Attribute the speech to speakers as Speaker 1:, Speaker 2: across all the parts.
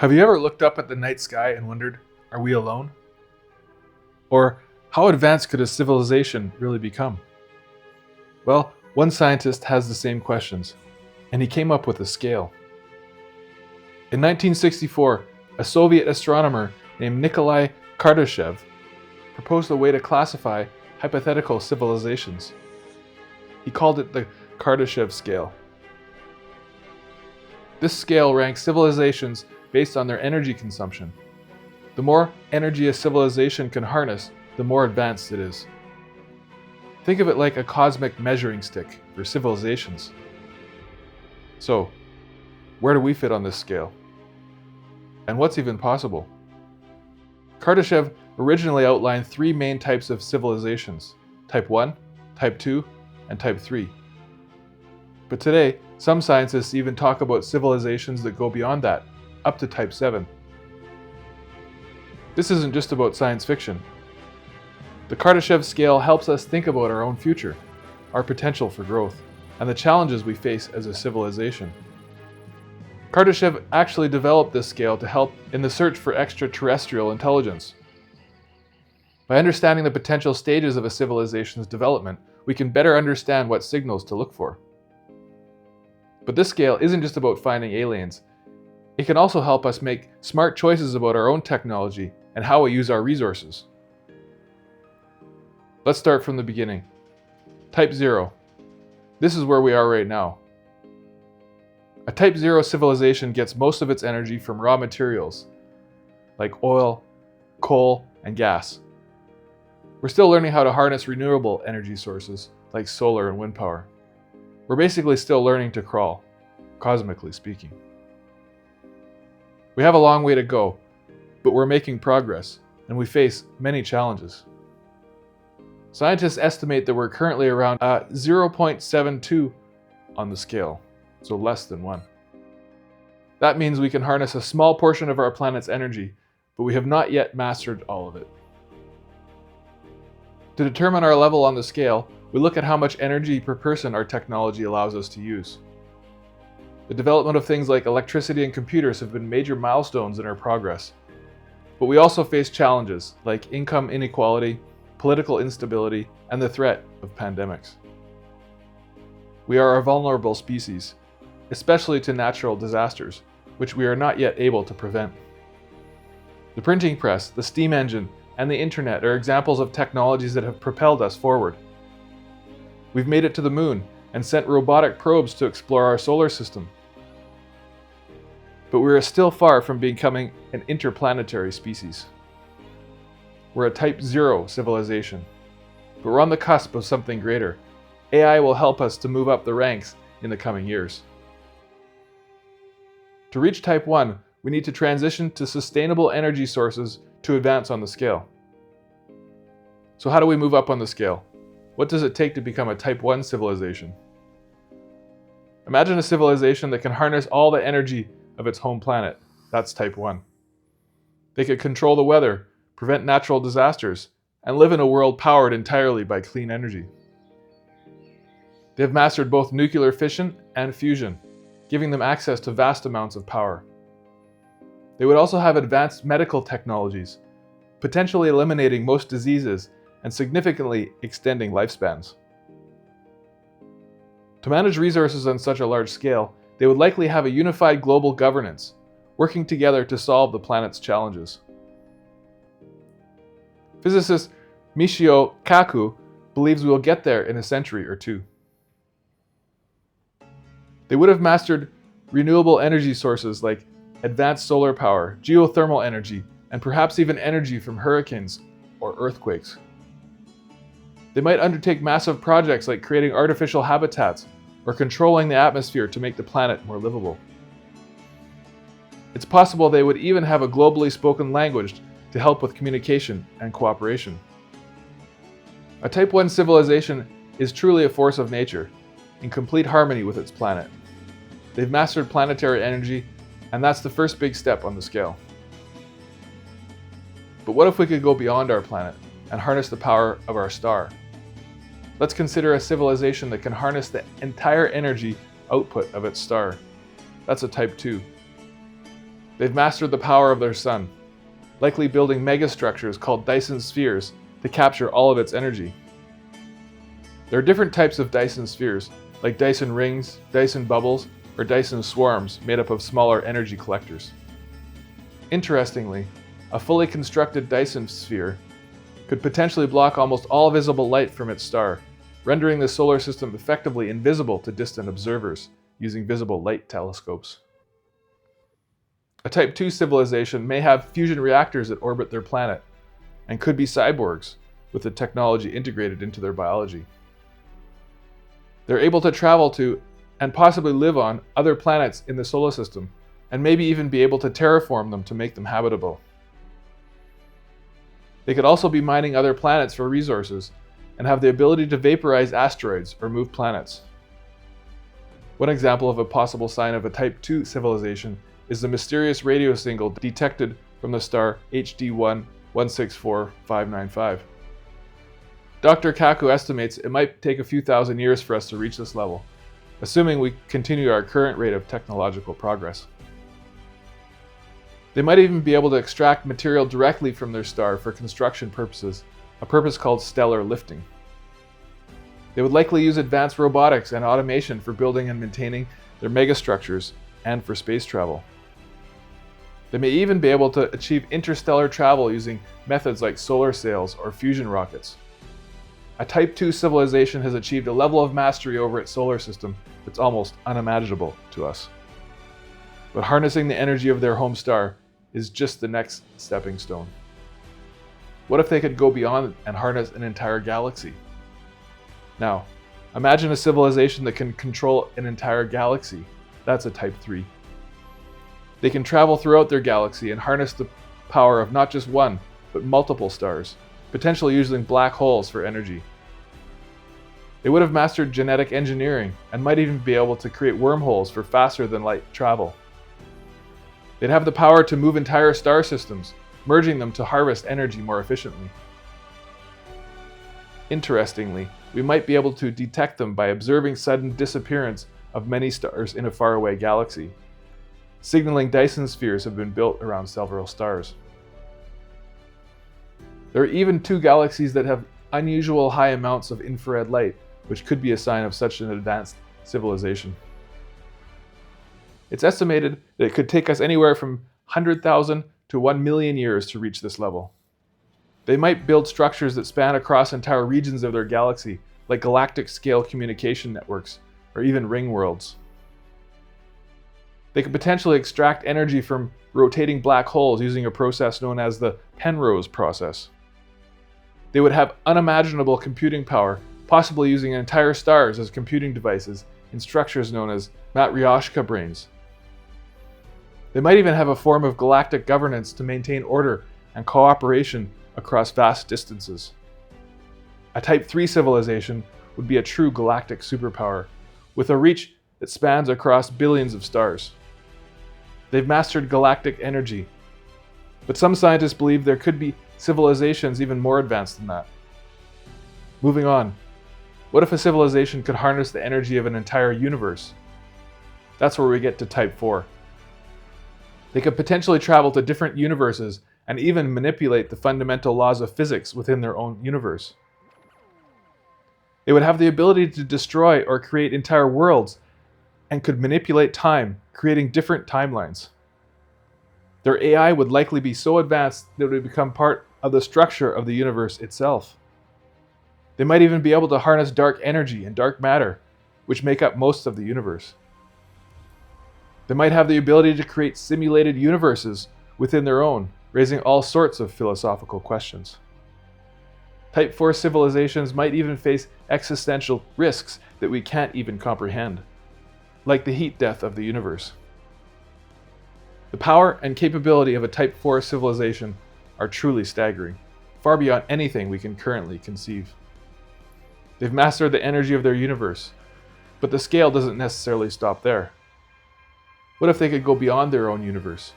Speaker 1: Have you ever looked up at the night sky and wondered, are we alone? Or how advanced could a civilization really become? Well, one scientist has the same questions, and he came up with a scale. In 1964, a Soviet astronomer named Nikolai Kardashev proposed a way to classify hypothetical civilizations. He called it the Kardashev Scale. This scale ranks civilizations based on their energy consumption. The more energy a civilization can harness, the more advanced it is. Think of it like a cosmic measuring stick for civilizations. So, where do we fit on this scale? And what's even possible? Kardashev originally outlined three main types of civilizations: Type 1, Type 2, and Type 3. But today, some scientists even talk about civilizations that go beyond that, up to Type 7. This isn't just about science fiction. The Kardashev scale helps us think about our own future, our potential for growth, and the challenges we face as a civilization. Kardashev actually developed this scale to help in the search for extraterrestrial intelligence. By understanding the potential stages of a civilization's development, we can better understand what signals to look for. But this scale isn't just about finding aliens. It can also help us make smart choices about our own technology and how we use our resources. Let's start from the beginning. Type 0. This is where we are right now. A Type 0 civilization gets most of its energy from raw materials, like oil, coal, and gas. We're still learning how to harness renewable energy sources, like solar and wind power. We're basically still learning to crawl, cosmically speaking. We have a long way to go, but we're making progress, and we face many challenges. Scientists estimate that we're currently around 0.72 on the scale, so less than 1. That means we can harness a small portion of our planet's energy, but we have not yet mastered all of it. To determine our level on the scale, we look at how much energy per person our technology allows us to use. The development of things like electricity and computers have been major milestones in our progress. But we also face challenges like income inequality, political instability, and the threat of pandemics. We are a vulnerable species, especially to natural disasters, which we are not yet able to prevent. The printing press, the steam engine, and the internet are examples of technologies that have propelled us forward. We've made it to the moon and sent robotic probes to explore our solar system. But we are still far from becoming an interplanetary species. We're a Type 0 civilization, but we're on the cusp of something greater. AI will help us to move up the ranks in the coming years. To reach Type 1, we need to transition to sustainable energy sources to advance on the scale. So how do we move up on the scale? What does it take to become a Type 1 civilization? Imagine a civilization that can harness all the energy of its home planet. That's Type 1. They could control the weather, prevent natural disasters, and live in a world powered entirely by clean energy. They have mastered both nuclear fission and fusion, giving them access to vast amounts of power. They would also have advanced medical technologies, potentially eliminating most diseases and significantly extending lifespans. To manage resources on such a large scale, they would likely have a unified global governance, working together to solve the planet's challenges. Physicist Michio Kaku believes we will get there in a century or two. They would have mastered renewable energy sources like advanced solar power, geothermal energy, and perhaps even energy from hurricanes or earthquakes. They might undertake massive projects like creating artificial habitats or controlling the atmosphere to make the planet more livable. It's possible they would even have a globally spoken language to help with communication and cooperation. A Type 1 civilization is truly a force of nature, in complete harmony with its planet. They've mastered planetary energy, and that's the first big step on the scale. But what if we could go beyond our planet and harness the power of our star? Let's consider a civilization that can harness the entire energy output of its star. That's a Type 2. They've mastered the power of their sun, likely building megastructures called Dyson spheres to capture all of its energy. There are different types of Dyson spheres, like Dyson rings, Dyson bubbles, or Dyson swarms made up of smaller energy collectors. Interestingly, a fully constructed Dyson sphere could potentially block almost all visible light from its star, rendering the solar system effectively invisible to distant observers using visible light telescopes. A Type 2 civilization may have fusion reactors that orbit their planet, and could be cyborgs with the technology integrated into their biology. They're able to travel to and possibly live on other planets in the solar system, and maybe even be able to terraform them to make them habitable. They could also be mining other planets for resources and have the ability to vaporize asteroids or move planets. One example of a possible sign of a Type 2 civilization is the mysterious radio signal detected from the star HD1 164595. Dr. Kaku estimates it might take a few thousand years for us to reach this level, assuming we continue our current rate of technological progress. They might even be able to extract material directly from their star for construction purposes, a purpose called stellar lifting. They would likely use advanced robotics and automation for building and maintaining their megastructures and for space travel. They may even be able to achieve interstellar travel using methods like solar sails or fusion rockets. A Type 2 civilization has achieved a level of mastery over its solar system that's almost unimaginable to us. But harnessing the energy of their home star is just the next stepping stone. What if they could go beyond and harness an entire galaxy? Now, imagine a civilization that can control an entire galaxy. That's a Type 3. They can travel throughout their galaxy and harness the power of not just one, but multiple stars, potentially using black holes for energy. They would have mastered genetic engineering and might even be able to create wormholes for faster than light travel. They'd have the power to move entire star systems, merging them to harvest energy more efficiently. Interestingly, we might be able to detect them by observing sudden disappearance of many stars in a faraway galaxy, signaling Dyson spheres have been built around several stars. There are even two galaxies that have unusual high amounts of infrared light, which could be a sign of such an advanced civilization. It's estimated that it could take us anywhere from 100,000 to 1 million years to reach this level. They might build structures that span across entire regions of their galaxy, like galactic scale communication networks, or even ring worlds. They could potentially extract energy from rotating black holes using a process known as the Penrose process. They would have unimaginable computing power, possibly using entire stars as computing devices in structures known as Matryoshka brains. They might even have a form of galactic governance to maintain order and cooperation across vast distances. A Type 3 civilization would be a true galactic superpower, with a reach that spans across billions of stars. They've mastered galactic energy, but some scientists believe there could be civilizations even more advanced than that. Moving on, what if a civilization could harness the energy of an entire universe? That's where we get to Type 4. They could potentially travel to different universes and even manipulate the fundamental laws of physics within their own universe. They would have the ability to destroy or create entire worlds and could manipulate time, creating different timelines. Their AI would likely be so advanced that it would become part of the structure of the universe itself. They might even be able to harness dark energy and dark matter, which make up most of the universe. They might have the ability to create simulated universes within their own, raising all sorts of philosophical questions. Type 4 civilizations might even face existential risks that we can't even comprehend, like the heat death of the universe. The power and capability of a Type 4 civilization are truly staggering, far beyond anything we can currently conceive. They've mastered the energy of their universe, but the scale doesn't necessarily stop there. What if they could go beyond their own universe?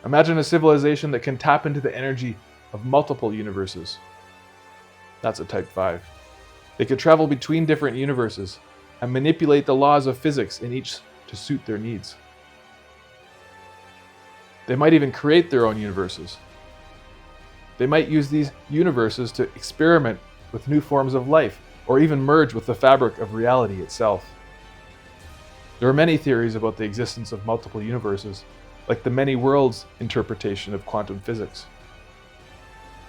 Speaker 1: Imagine a civilization that can tap into the energy of multiple universes. That's a Type 5. They could travel between different universes and manipulate the laws of physics in each to suit their needs. They might even create their own universes. They might use these universes to experiment with new forms of life, or even merge with the fabric of reality itself. There are many theories about the existence of multiple universes, like the many worlds interpretation of quantum physics.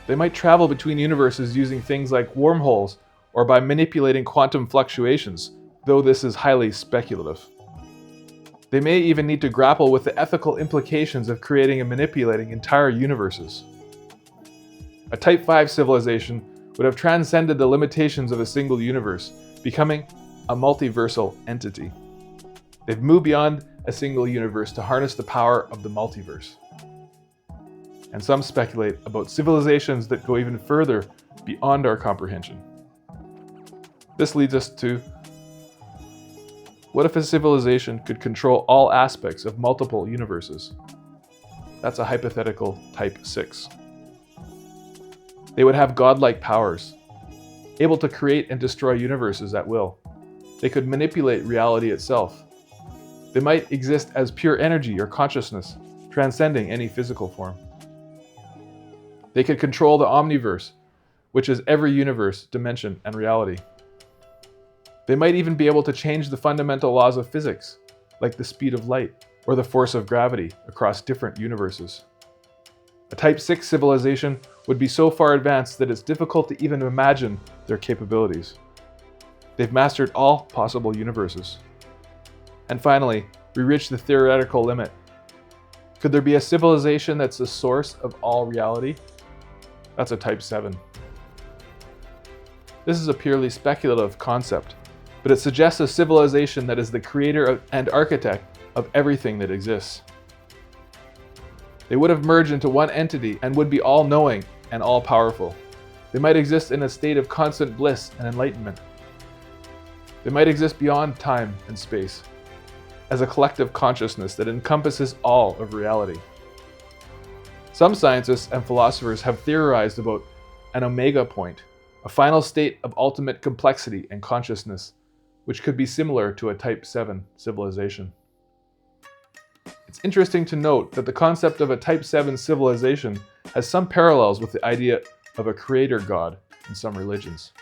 Speaker 1: They might travel between universes using things like wormholes or by manipulating quantum fluctuations, though this is highly speculative. They may even need to grapple with the ethical implications of creating and manipulating entire universes. A Type 5 civilization would have transcended the limitations of a single universe, becoming a multiversal entity. They've moved beyond a single universe to harness the power of the multiverse. And some speculate about civilizations that go even further beyond our comprehension. This leads us to, what if a civilization could control all aspects of multiple universes? That's a hypothetical Type 6. They would have godlike powers, able to create and destroy universes at will. They could manipulate reality itself. They might exist as pure energy or consciousness, transcending any physical form. They could control the omniverse, which is every universe, dimension, and reality. They might even be able to change the fundamental laws of physics, like the speed of light or the force of gravity, across different universes. A Type 6 civilization would be so far advanced that it's difficult to even imagine their capabilities. They've mastered all possible universes. And finally, we reach the theoretical limit. Could there be a civilization that's the source of all reality? That's a Type 7. This is a purely speculative concept, but it suggests a civilization that is the creator and architect of everything that exists. They would have merged into one entity and would be all-knowing and all-powerful. They might exist in a state of constant bliss and enlightenment. They might exist beyond time and space, as a collective consciousness that encompasses all of reality. Some scientists and philosophers have theorized about an omega point, a final state of ultimate complexity and consciousness, which could be similar to a Type 7 civilization. It's interesting to note that the concept of a Type 7 civilization has some parallels with the idea of a creator god in some religions.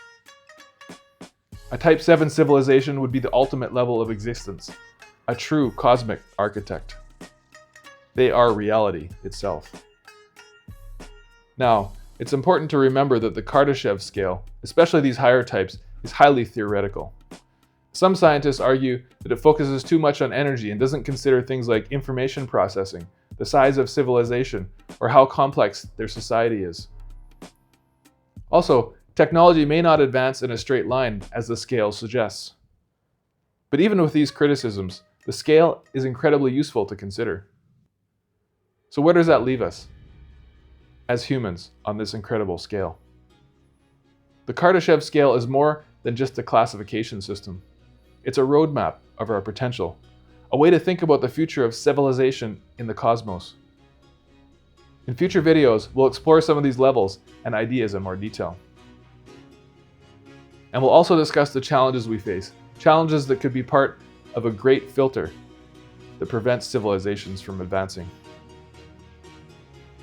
Speaker 1: A Type 7 civilization would be the ultimate level of existence, a true cosmic architect. They are reality itself. Now, it's important to remember that the Kardashev scale, especially these higher types, is highly theoretical. Some scientists argue that it focuses too much on energy and doesn't consider things like information processing, the size of civilization, or how complex their society is. Also, technology may not advance in a straight line, as the scale suggests. But even with these criticisms, the scale is incredibly useful to consider. So where does that leave us as humans on this incredible scale? The Kardashev scale is more than just a classification system. It's a roadmap of our potential, a way to think about the future of civilization in the cosmos. In future videos, we'll explore some of these levels and ideas in more detail. And we'll also discuss the challenges we face, challenges that could be part of a great filter that prevents civilizations from advancing.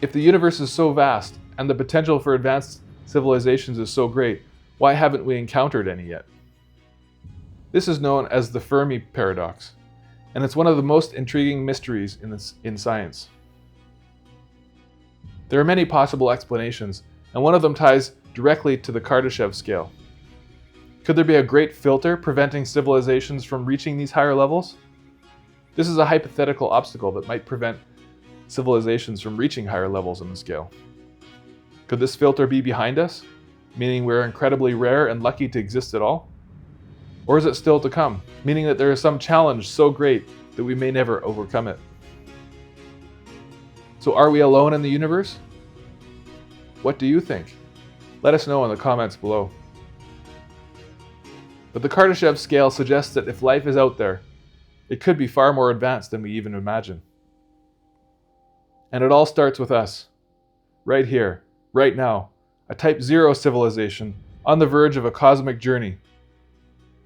Speaker 1: If the universe is so vast and the potential for advanced civilizations is so great, why haven't we encountered any yet? This is known as the Fermi paradox, and it's one of the most intriguing mysteries in science. There are many possible explanations, and one of them ties directly to the Kardashev scale. Could there be a great filter preventing civilizations from reaching these higher levels? This is a hypothetical obstacle that might prevent civilizations from reaching higher levels in the scale. Could this filter be behind us, meaning we're incredibly rare and lucky to exist at all? Or is it still to come, meaning that there is some challenge so great that we may never overcome it? So are we alone in the universe? What do you think? Let us know in the comments below. But the Kardashev scale suggests that if life is out there, it could be far more advanced than we even imagine. And it all starts with us, right here, right now, a Type 0 civilization on the verge of a cosmic journey.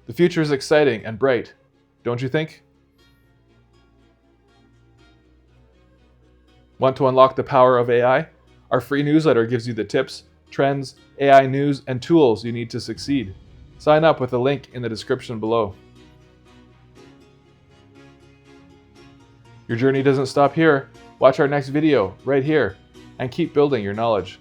Speaker 1: The future is exciting and bright, don't you think? Want to unlock the power of AI? Our free newsletter gives you the tips, trends, AI news, and tools you need to succeed. Sign up with the link in the description below. Your journey doesn't stop here. Watch our next video right here and keep building your knowledge.